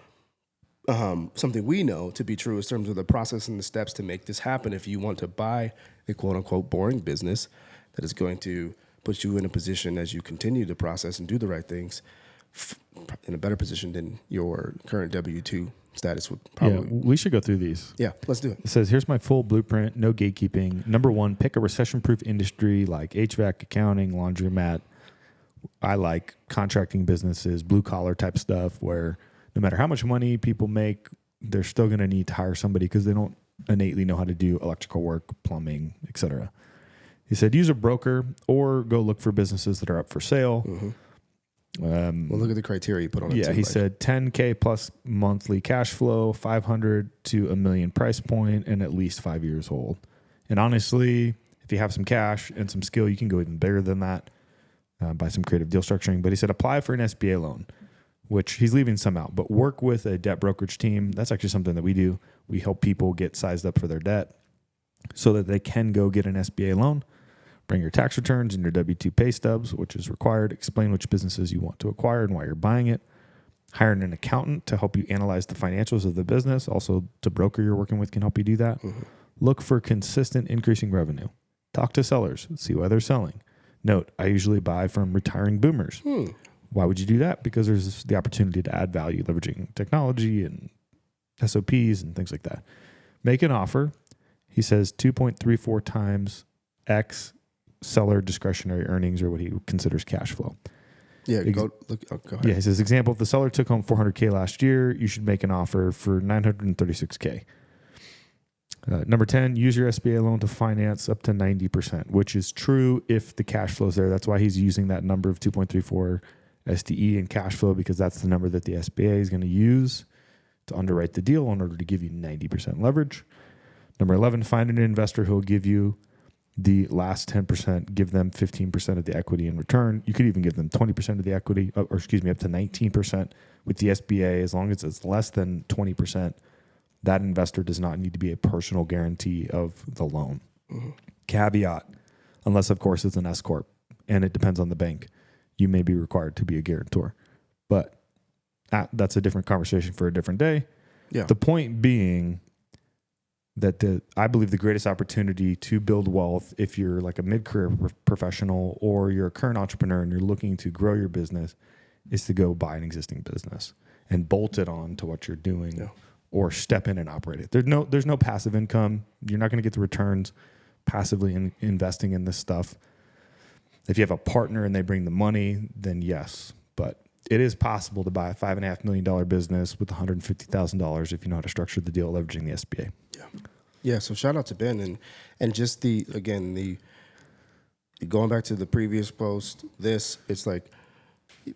something we know to be true in terms of the process and the steps to make this happen if you want to buy a quote-unquote boring business that is going to put you in a position as you continue the process and do the right things in a better position than your current W-2 status would probably. Yeah, we should go through these. Yeah, let's do it. It says, here's my full blueprint, no gatekeeping. Number 1, pick a recession-proof industry like HVAC, accounting, laundromat. I like contracting businesses, blue-collar type stuff where no matter how much money people make, they're still going to need to hire somebody because they don't innately know how to do electrical work, plumbing, etc. He said, use a broker or go look for businesses that are up for sale. Mm-hmm. Well, look at the criteria you put on it. Yeah, too, he said $10K plus monthly cash flow, 500 to $1 million price point, and at least 5 years old. And honestly, if you have some cash and some skill, you can go even bigger than that by some creative deal structuring. But he said apply for an SBA loan, which he's leaving some out, but work with a debt brokerage team. That's actually something that we do. We help people get sized up for their debt so that they can go get an SBA loan. Bring your tax returns and your W-2 pay stubs, which is required. Explain which businesses you want to acquire and why you're buying it. Hire an accountant to help you analyze the financials of the business. Also, the broker you're working with can help you do that. Mm-hmm. Look for consistent increasing revenue. Talk to sellers. See why they're selling. Note, I usually buy from retiring boomers. Why would you do that? Because there's the opportunity to add value, leveraging technology and SOPs and things like that. Make an offer. He says 2.34 times X seller discretionary earnings, or what he considers cash flow. Yeah, go ahead. Yeah, he says, example, if the seller took home $400K last year, you should make an offer for $936K. Number 10, use your SBA loan to finance up to 90%, which is true if the cash flow is there. That's why he's using that number of 2.34 SDE in cash flow, because that's the number that the SBA is going to use to underwrite the deal in order to give you 90% leverage. Number 11, find an investor who will give you the last 10%, give them 15% of the equity in return. You could even give them 20% of the equity, up to 19% with the SBA. As long as it's less than 20%, that investor does not need to be a personal guarantee of the loan. Mm-hmm. Caveat, unless, of course, it's an S corp, and it depends on the bank, you may be required to be a guarantor. But that's a different conversation for a different day. Yeah. The point being that I believe the greatest opportunity to build wealth, if you're like a mid-career professional or you're a current entrepreneur and you're looking to grow your business, is to go buy an existing business and bolt it on to what you're doing, or step in and operate it. There's no passive income. You're not going to get the returns passively investing in this stuff. If you have a partner and they bring the money, then yes. But it is possible to buy a $5.5 million business with $150,000 if you know how to structure the deal leveraging the SBA. Yeah. So shout out to Ben and just going back to the previous post. It's like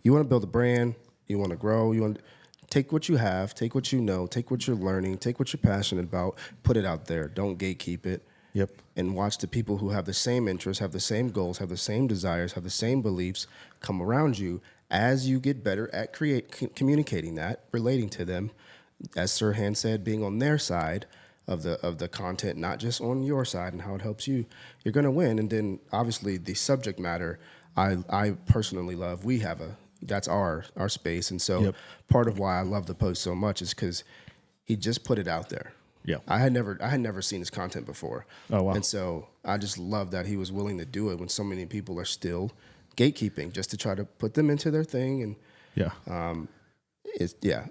you want to build a brand, you want to grow, you want to take what you have, take what you know, take what you're learning, take what you're passionate about, put it out there. Don't gatekeep it. Yep. And watch the people who have the same interests, have the same goals, have the same desires, have the same beliefs come around you as you get better at communicating that, relating to them. As Serhant said, being on their side of the content, not just on your side and how it helps you, you're going to win. And then obviously the subject matter, I personally love. That's our space. And so part of why I love the post so much is because he just put it out there. Yeah. I had never seen his content before. Oh, wow. And so I just love that he was willing to do it when so many people are still gatekeeping just to try to put them into their thing. And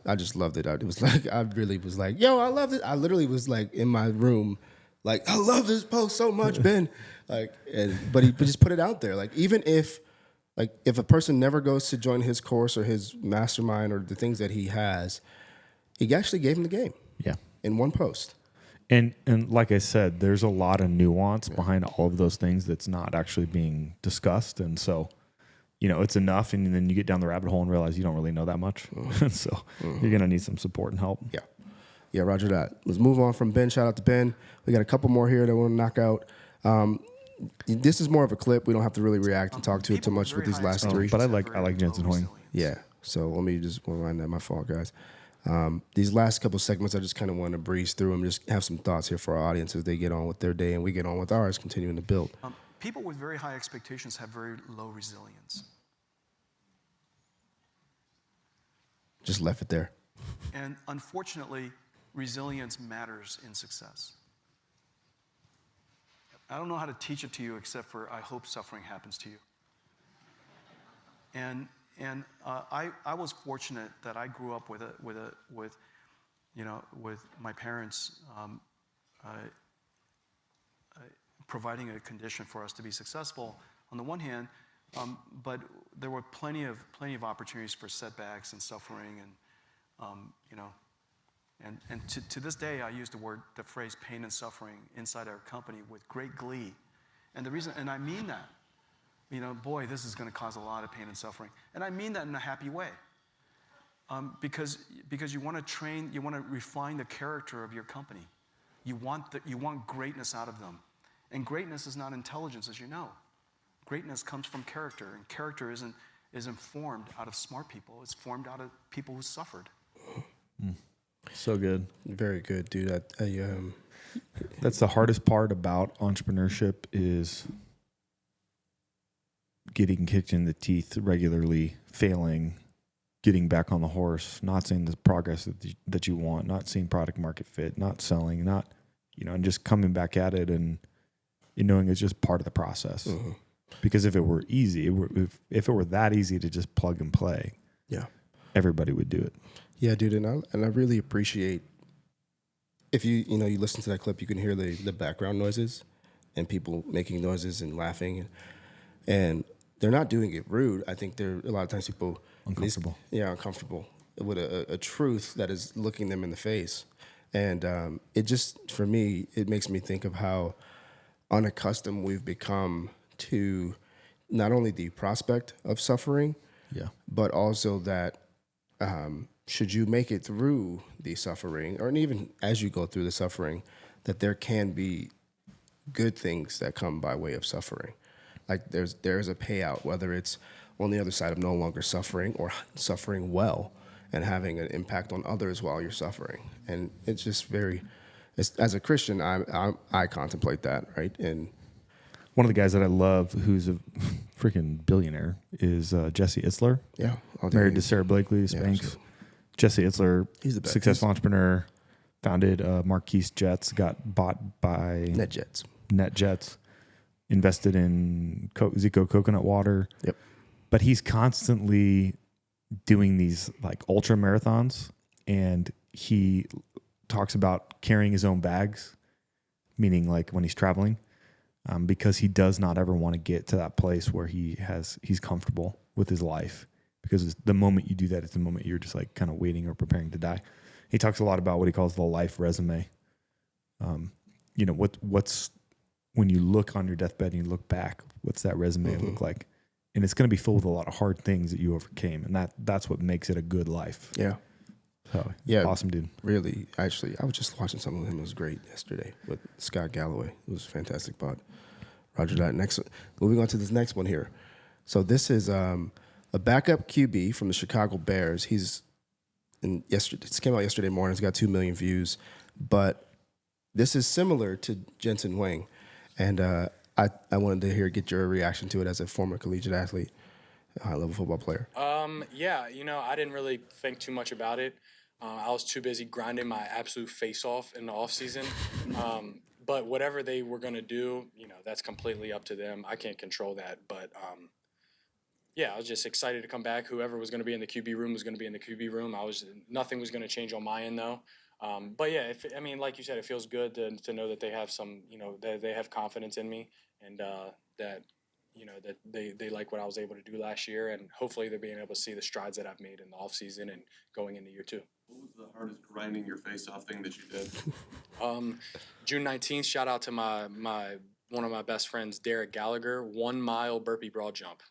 I just loved it. It was like, I really was like, yo, I loved it. I literally was like in my room, like, I love this post so much, Ben. But he just put it out there. Like, even if a person never goes to join his course or his mastermind or the things that he has, he actually gave him the game. Yeah. In one post. And like I said, there's a lot of nuance behind all of those things that's not actually being discussed. And so, it's enough. And then you get down the rabbit hole and realize you don't really know that much. So you're going to need some support and help. Yeah. Yeah, roger that. Let's move on from Ben. Shout out to Ben. We got a couple more here that we want to knock out. This is more of a clip. We don't have to really react and talk to it too much with these last three. But I like Jensen Huang. Yeah. So let me just rewind that. My fault, guys. These last couple segments, I just kind of want to breeze through and just have some thoughts here for our audience as they get on with their day and we get on with ours, continuing to build. People with very high expectations have very low resilience. Just left it there. And unfortunately, resilience matters in success. I don't know how to teach it to you except for I hope suffering happens to you. And I was fortunate that I grew up with my parents providing a condition for us to be successful on the one hand, but there were plenty of opportunities for setbacks and suffering, and to this day I use the phrase pain and suffering inside our company with great glee, and the reason, and I mean that, boy, this is going to cause a lot of pain and suffering, and I mean that in a happy way, because you want to train, you want to refine the character of your company, you want greatness out of them, and greatness is not intelligence, as you know. Greatness comes from character, and character isn't formed out of smart people. It's formed out of people who suffered. So good. Very good, dude. That's the hardest part about entrepreneurship is getting kicked in the teeth regularly, failing, getting back on the horse, not seeing the progress that you want, not seeing product market fit, not selling, and just coming back at it and knowing it's just part of the process. Mm-hmm. Because if it were easy, if it were that easy to just plug and play, everybody would do it. Yeah, dude, and I really appreciate if you listen to that clip, you can hear the background noises and people making noises and laughing, and they're not doing it rude. I think a lot of times people uncomfortable with a truth that is looking them in the face, and it just, for me, it makes me think of how unaccustomed we've become to not only the prospect of suffering, but also that should you make it through the suffering, or even as you go through the suffering, that there can be good things that come by way of suffering. Like there's a payout, whether it's on the other side of no longer suffering or suffering well and having an impact on others while you're suffering. And it's just as a Christian, I contemplate that, right? And one of the guys that I love, who's a freaking billionaire, is Jesse Itzler. Yeah, married to Sarah Blakely, Spanx. Yeah, Jesse Itzler, he's the best. Successful entrepreneur, founded Marquise Jets, got bought by NetJets, invested in Zico coconut water. Yep. But he's constantly doing these like ultra marathons, and he talks about carrying his own bags, meaning like when he's traveling. Because he does not ever want to get to that place where he's comfortable with his life, because the moment you do that, it's the moment you're just like kind of waiting or preparing to die. He talks a lot about what he calls the life resume. What's when you look on your deathbed and you look back, what's that resume look like? And it's going to be filled with a lot of hard things that you overcame, and that's what makes it a good life. Yeah. So, awesome dude. Really, actually, I was just watching something with him. It was great yesterday with Scott Galloway. It was a fantastic pod. Roger that. Next, moving on to this next one here. So this is a backup QB from the Chicago Bears. This came out yesterday morning. It's got 2 million views, but this is similar to Jensen Huang, and I wanted to get your reaction to it as a former collegiate athlete, high-level football player. I didn't really think too much about it. I was too busy grinding my absolute face off in the offseason. But whatever they were going to do, that's completely up to them. I can't control that. But, I was just excited to come back. Whoever was going to be in the QB room was going to be in the QB room. Nothing was going to change on my end, though. Like you said, it feels good to know that they have some, that they have confidence in me, and that they like what I was able to do last year, and hopefully they're being able to see the strides that I've made in the offseason and going into year 2. What was the hardest grinding your face off thing that you did? June 19th, shout out to one of my best friends, Derek Gallagher, 1 mile burpee broad jump.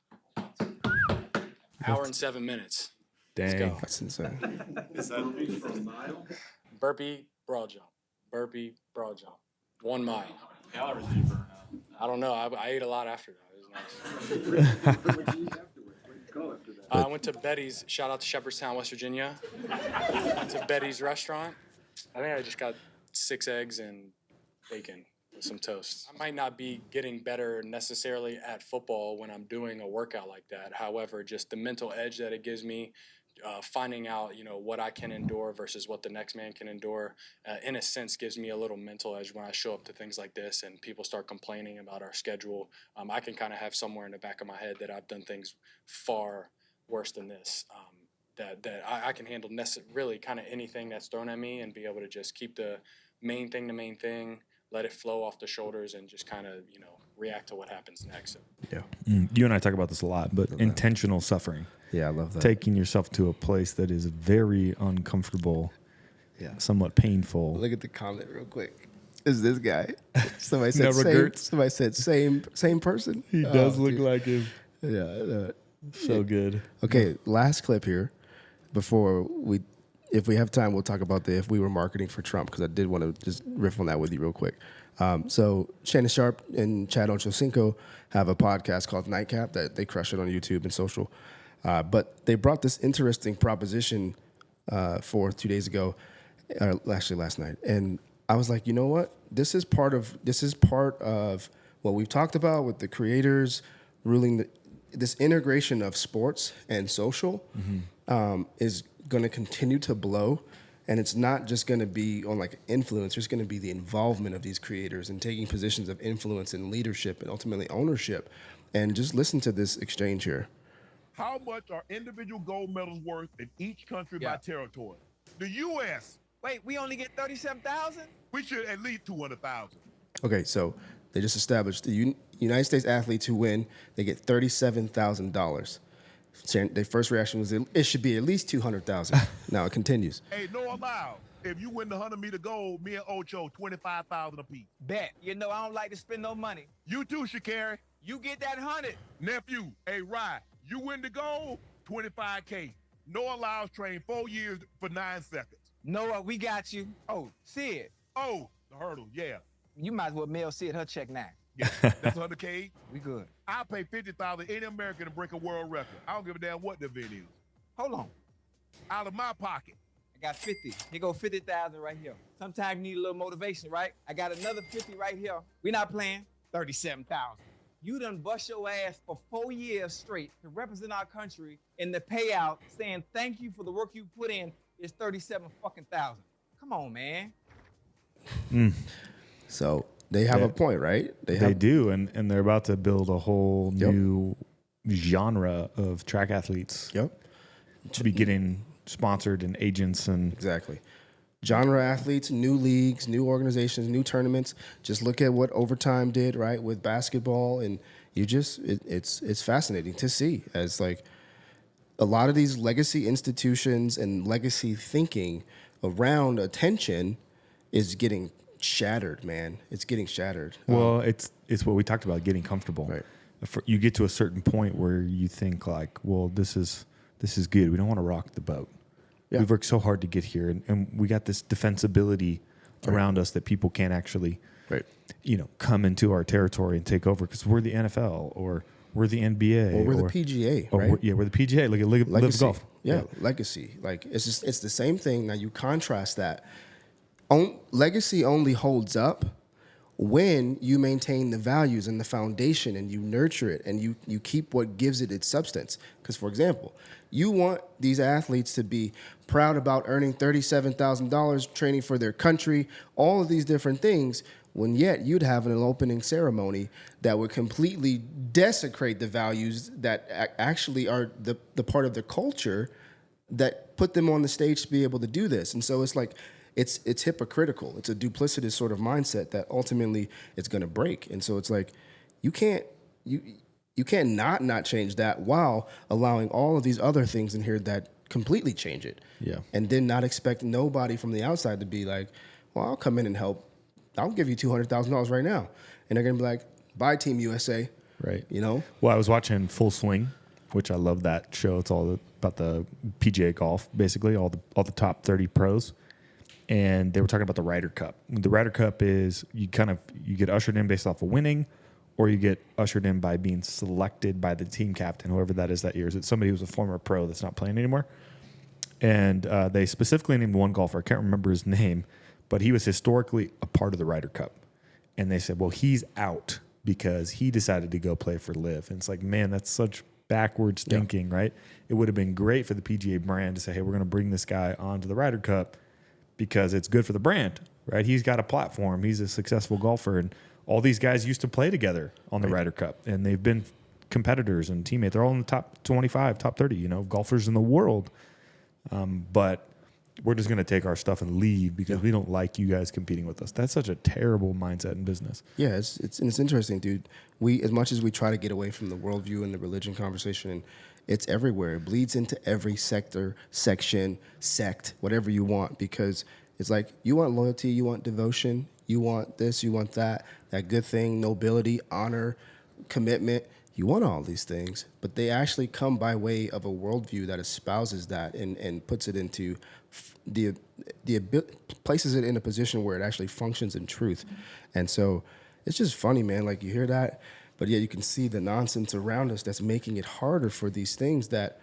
Hour and 7 minutes. Dang. Let's go. That's insane. Is that burpee for a mile? Burpee broad jump. 1 mile. Calories do you burn out? I don't know. I ate a lot after that. It was nice. What did you eat afterwards? What did you go after that? I went to Betty's. Shout out to Shepherdstown, West Virginia. Went to Betty's restaurant. I think I just got 6 eggs and bacon with some toast. I might not be getting better necessarily at football when I'm doing a workout like that. However, just the mental edge that it gives me, finding out, what I can endure versus what the next man can endure, in a sense, gives me a little mental edge when I show up to things like this and people start complaining about our schedule. I can kind of have somewhere in the back of my head that I've done things far worse than this. That I can handle really kind of anything that's thrown at me and be able to just keep the main thing, let it flow off the shoulders, and just kind of, react to what happens next. Yeah. You and I talk about this a lot, but intentional suffering. Yeah, I love that. Taking yourself to a place that is very uncomfortable, somewhat painful. Look at the comment real quick. Is this guy? Somebody said No same. regrets? Somebody said same person. He does look dude. like him. Yeah. So good. Okay, last clip here. Before if we have time, we'll talk about if we were marketing for Trump, because I did want to just riff on that with you real quick. So Shannon Sharpe and Chad OchoCinco have a podcast called Nightcap that they crush it on YouTube and social. But they brought this interesting proposition forth 2 days ago, or actually last night, and I was like, you know what? This is part of what we've talked about with the creators ruling this integration of sports and social is going to continue to blow. And it's not just going to be on like influence. There's going to be the involvement of these creators and taking positions of influence and leadership and ultimately ownership. And just listen to this exchange here. How much are individual gold medals worth in each country by territory? The U.S. Wait, we only get 37,000? We should at least 200,000. Okay, so they just established the United States athletes who win, they get $37,000. Their first reaction was it should be at least 200,000. Now it continues. Hey, no allowed. If you win the 100-meter gold, me and Ocho, 25,000 apiece. Bet. I don't like to spend no money. You too, Shakari. You get that 100. Nephew, hey, Rye, you win the gold, 25K. No allows train 4 years for 9 seconds. Noah, we got you. Oh, Sid. Oh, the hurdle, yeah. You might as well mail Sid her check now. Yeah, that's 100K. We good. I'll pay 50,000 any American to break a world record. I don't give a damn what the event is. Hold on. Out of my pocket. I got 50. Here go 50,000 right here. Sometimes you need a little motivation, right? I got another 50 right here. We not playing. 37,000. You done bust your ass for 4 years straight to represent our country, and the payout saying thank you for the work you put in is 37 fucking thousand. Come on, man. So they have a point, right? They do, and they're about to build a whole new genre of track athletes. Yep. To be getting sponsored and agents and exactly. Genre athletes, new leagues, new organizations, new tournaments. Just look at what Overtime did, right, with basketball, and it's fascinating to see as like a lot of these legacy institutions and legacy thinking around attention is getting shattered, man. It's getting shattered. Well, it's what we talked about, getting comfortable. Right. You get to a certain point where you think like, well, this is good. We don't want to rock the boat. Yeah. We've worked so hard to get here, and we got this defensibility around us that people can't actually, come into our territory and take over because we're the NFL or we're the NBA or we're the PGA, right? We're the PGA. Look at Live Golf. Yeah, legacy. Like it's the same thing. Now you contrast that. Legacy only holds up when you maintain the values and the foundation and you nurture it and you keep what gives it its substance. Because, for example, you want these athletes to be proud about earning $37,000 training for their country, all of these different things, when yet you'd have an opening ceremony that would completely desecrate the values that actually are the part of the culture that put them on the stage to be able to do this. And so it's like, it's hypocritical. It's a duplicitous sort of mindset that ultimately it's going to break. And so it's like you can't not change that while allowing all of these other things in here that completely change it. Yeah. And then not expect nobody from the outside to be like, well, I'll come in and help. I'll give you $200,000 right now. And they're going to be like, bye, Team USA. Right. You know? Well, I was watching Full Swing, which I love that show. It's all about the PGA golf, basically, all the top 30 pros. And they were talking about the Ryder Cup. The Ryder Cup is you get ushered in based off of winning, or you get ushered in by being selected by the team captain, whoever that is that year. Is it somebody who's a former pro that's not playing anymore? And they specifically named one golfer. I can't remember his name, but he was historically a part of the Ryder Cup. And they said, well, he's out because he decided to go play for Live. And it's like, man, that's such backwards thinking, right? It would have been great for the PGA brand to say, hey, we're going to bring this guy onto the Ryder Cup because it's good for the brand, right? He's got a platform. He's a successful golfer. And all these guys used to play together on the Ryder Cup. And they've been competitors and teammates. They're all in the top 25, top 30, golfers in the world. But we're just going to take our stuff and leave because we don't like you guys competing with us. That's such a terrible mindset in business. Yeah, it's interesting, dude. We, as much as we try to get away from the worldview and the religion conversation, it's everywhere. It bleeds into every sector, section, sect, whatever you want, because it's like you want loyalty, you want devotion, you want this, you want that good thing, nobility, honor, commitment. You want all these things, but they actually come by way of a worldview that espouses that and puts it into places it in a position where it actually functions in truth. And so it's just funny, man. Like, you hear that, but yeah, you can see the nonsense around us that's making it harder for these things that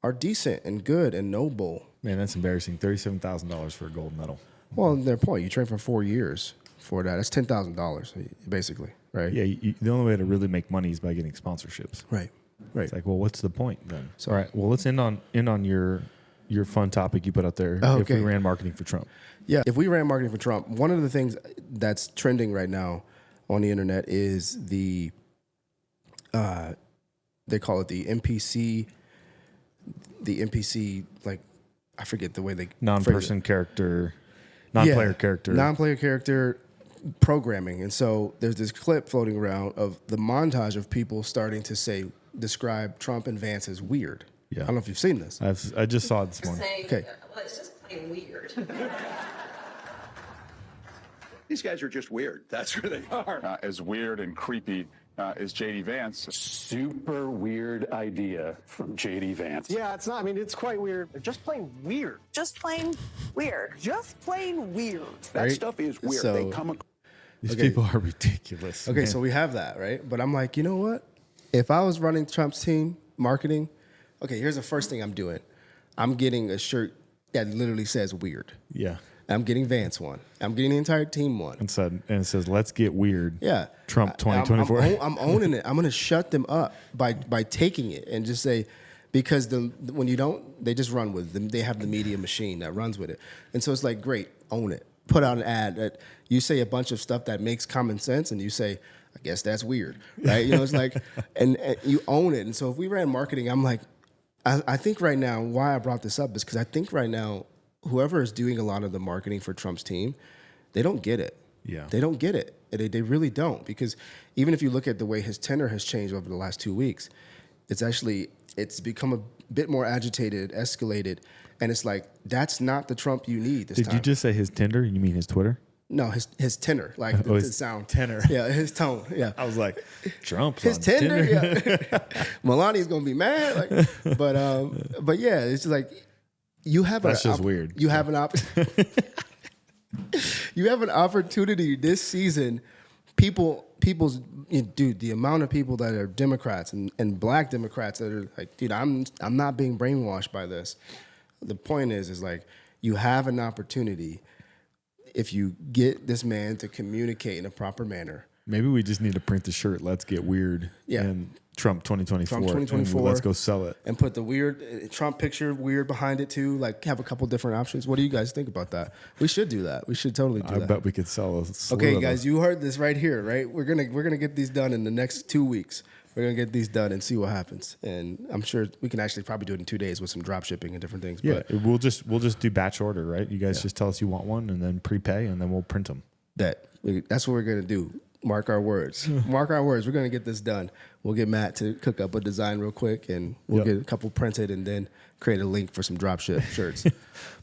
are decent and good and noble. Man, that's embarrassing. $37,000 for a gold medal. Well, their point, you train for 4 years for that. That's $10,000 basically, right? Yeah, the only way to really make money is by getting sponsorships. Right. It's like, well, what's the point then? So, all right, well, let's end on your fun topic you put out there. Oh, if we ran marketing for Trump. Yeah, if we ran marketing for Trump, one of the things that's trending right now on the internet is they call it the NPC, like, I forget the way they non-person character, non-player character. Non-player character programming. And so there's this clip floating around of the montage of people starting to describe Trump and Vance as weird. Yeah. I don't know if you've seen this. I just saw it this morning. Okay. Well, it's just plain weird. These guys are just weird. That's who they are. As weird and creepy as J.D. Vance. Super weird idea from J.D. Vance. Yeah, it's not. I mean, it's quite weird. They're just plain weird. Just plain weird. Just plain weird. That stuff is weird. So, they come. These people are ridiculous. Okay, man. so we have that, right? But I'm like, you know what? If I was running Trump's team, marketing, okay, here's the first thing I'm doing. I'm getting a shirt that literally says weird. Yeah. I'm getting Vance one. I'm getting the entire team one. And it says, let's get weird. Yeah. Trump 2024. I'm owning it. I'm going to shut them up by taking it and just say, because when you don't, they just run with them. They have the media machine that runs with it. And so it's like, great, own it. Put out an ad that you say a bunch of stuff that makes common sense, and you say, I guess that's weird, right? It's like, and you own it. And so if we ran marketing, I'm like, I think right now, why I brought this up is because I think right now, whoever is doing a lot of the marketing for Trump's team, they don't get it. Yeah. They don't get it. They really don't, because even if you look at the way his tenor has changed over the last 2 weeks, it's become a bit more agitated, escalated, and it's like, that's not the Trump you need this time. Did you just say his Tinder? You mean his Twitter? No, his tenor, like the sound. Tenor. Yeah, his tone. Yeah. I was like, Trump's his on Tinder. Tinder. Yeah. Melania's gonna be mad. But yeah, it's just like you have. That's just weird. You have an you have an opportunity this season. Dude, the amount of people that are Democrats and black Democrats that are like, dude, I'm not being brainwashed by this. The point is like, you have an opportunity if you get this man to communicate in a proper manner. Maybe we just need to print the shirt, let's get weird. Yeah. And Trump 2024. Trump 2024. And let's go sell it. And put the weird Trump picture weird behind it too. Like, have a couple different options. What do you guys think about that? We should do that. We should totally do that. I bet we could sell a slew Okay, of guys, you heard this right here, right? We're gonna get these done in the next 2 weeks. We're gonna get these done and see what happens. And I'm sure we can actually probably do it in 2 days with some drop shipping and different things. Yeah, But we'll just do batch order, right? You guys just tell us you want one and then prepay, and then we'll print them. that's what we're gonna do. Mark our words. Mark our words. We're gonna get this done. We'll get Matt to cook up a design real quick, and we'll get a couple printed, and then create a link for some drop ship shirts.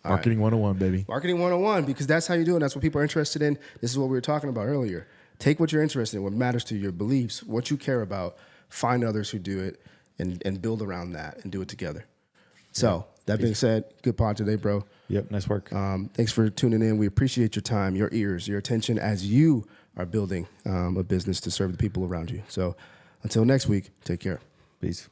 Marketing 101, baby. Marketing 101, because that's how you do it. That's what people are interested in. This is what we were talking about earlier. Take what you're interested in, what matters to you, your beliefs, what you care about. Find others who do it, and build around that and do it together. So that being said, good pod today, bro. Yep, nice work. Thanks for tuning in. We appreciate your time, your ears, your attention as you are building a business to serve the people around you. So until next week, take care. Peace.